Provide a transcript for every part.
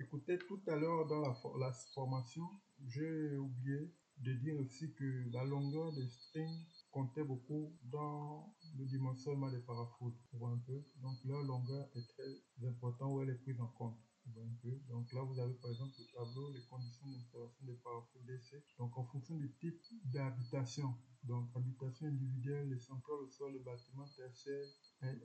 Écoutez, tout à l'heure dans la formation, j'ai oublié de dire aussi que la longueur des strings comptait beaucoup dans le dimensionnement des parafoudres. Vous voyez un peu. Donc leur longueur est très importante où elle est prise en compte. Vous voyez un peu. Donc là, vous avez par exemple le tableau, les conditions d'installation des parafoudres DC. Donc en fonction du type d'habitation, donc habitation individuelle, les centrales au sol, le bâtiment tertiaire,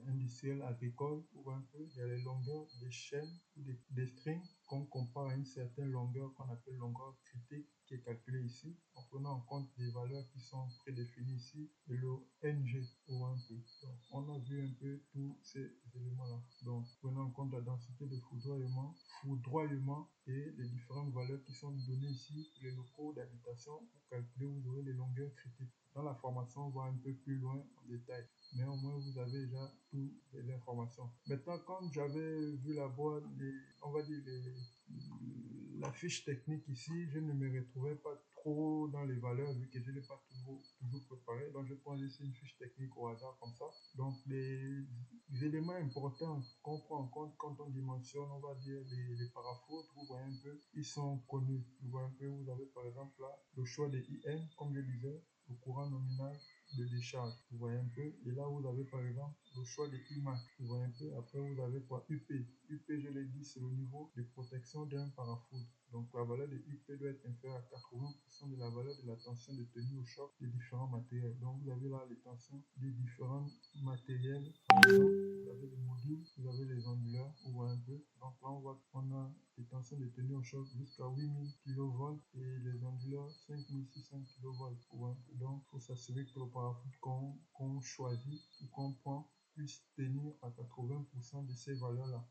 industriel, agricole, ou un peu, il y a les longueurs des chaînes ou des strings qu'on compare à une certaine longueur qu'on appelle longueur critique qui est calculée ici en prenant en compte des valeurs qui sont prédéfinies ici et le NG ou un peu. Donc, on a vu un peu tous ces éléments-là. Donc, prenant en compte la densité de foudroiement et les différentes valeurs qui sont données ici pour les locaux d'habitation pour calculer, vous aurez les longueurs critiques. Dans la formation, on va un peu plus loin en détail, mais au moins vous avez déjà toutes les informations. Maintenant, quand j'avais vu la boîte, on va dire la fiche technique ici, je ne me retrouvais pas trop dans les valeurs vu que je ne l'ai pas toujours préparé. Donc, je prends juste une fiche technique au hasard comme ça. Donc, les éléments importants qu'on prend en compte quand on dimensionne, on va dire les parafoudres, vous voyez un peu, ils sont connus. Vous voyez un peu, vous avez par exemple là le choix des IN, comme je disais, le courant nominal de décharge, vous voyez un peu. Et là, vous avez par exemple le choix de IMAC, vous voyez un peu. Après, vous avez quoi? UP. UP, je l'ai dit, c'est le niveau de protection d'un parafoudre. Donc, la valeur de UP doit être inférieure à 80% de la valeur de la tension de tenue au choc des différents matériels. Donc, vous avez là les tensions des différents matériels. Par exemple, vous avez les modules, vous avez les onduleurs, vous voyez un peu. Donc, là, on voit qu'on a des tensions de tenue au choc jusqu'à 8000 kV et les onduleurs 5600 kV. Donc, il faut s'assurer que le parafoudre qu'on choisit ou qu'on prend puisse tenir à 80% de ces valeurs-là.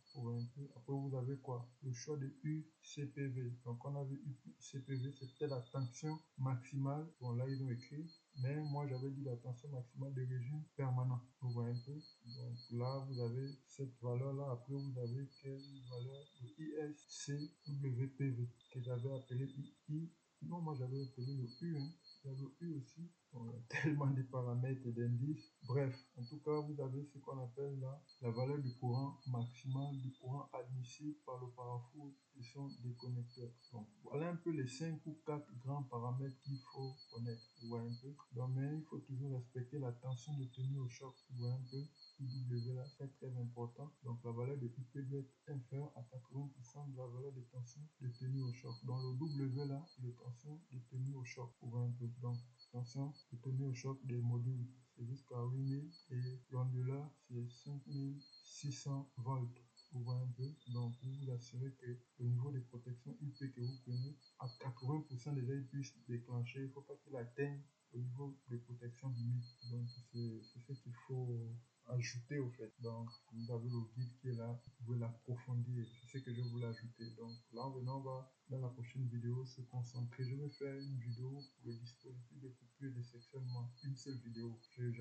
Après, vous avez quoi? Le choix de UCPV. Donc, on a vu UCPV, c'était la tension maximale. Bon, là, ils ont écrit. Mais moi, j'avais dit la tension maximale de régime permanent. Vous voyez un peu? Donc, là, vous avez cette valeur-là. Après, vous avez quelle valeur? Le ISCWPV, que j'avais appelé I. Non, moi, j'avais appelé le U. Il y a le U aussi. Bon, il y a tellement de paramètres et d'indices. Bref, en tout cas, vous avez ce qu'on appelle là la valeur du courant maximal, du courant admissible par le parafoudre et son déconnecteur. Donc, voilà un peu les 5 ou 4 grands paramètres qu'il faut connaître. Vous voyez un peu. Donc, mais il faut toujours respecter la tension de tenue au choc. Vous voyez un peu. IW là, c'est très important. Donc la valeur de IP doit être inférieure à 80% de la valeur de tension de tenue au choc. Dans le W là, c'est la tension de tenue au choc. Vous voyez un peu. Donc, tension de tenue au choc des modules, c'est jusqu'à 8000 et l'onduleur, c'est 5600 volts. Vous voyez un peu. Donc, vous vous assurez que le niveau de protection UP que vous prenez, à 80% déjà, il puisse déclencher. Il ne faut pas qu'il atteigne au niveau de protection limite. Donc, c'est ce qu'il faut ajouter au fait. Donc, vous avez le guide qui est là, vous pouvez l'approfondir. C'est ce que je voulais ajouter. Donc, là, maintenant, on va, dans la prochaine vidéo, se concentrer. Je vais faire une vidéo pour le dispositif de coupure et de sectionnement. Une seule vidéo. Je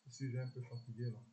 suis un peu fatigué là.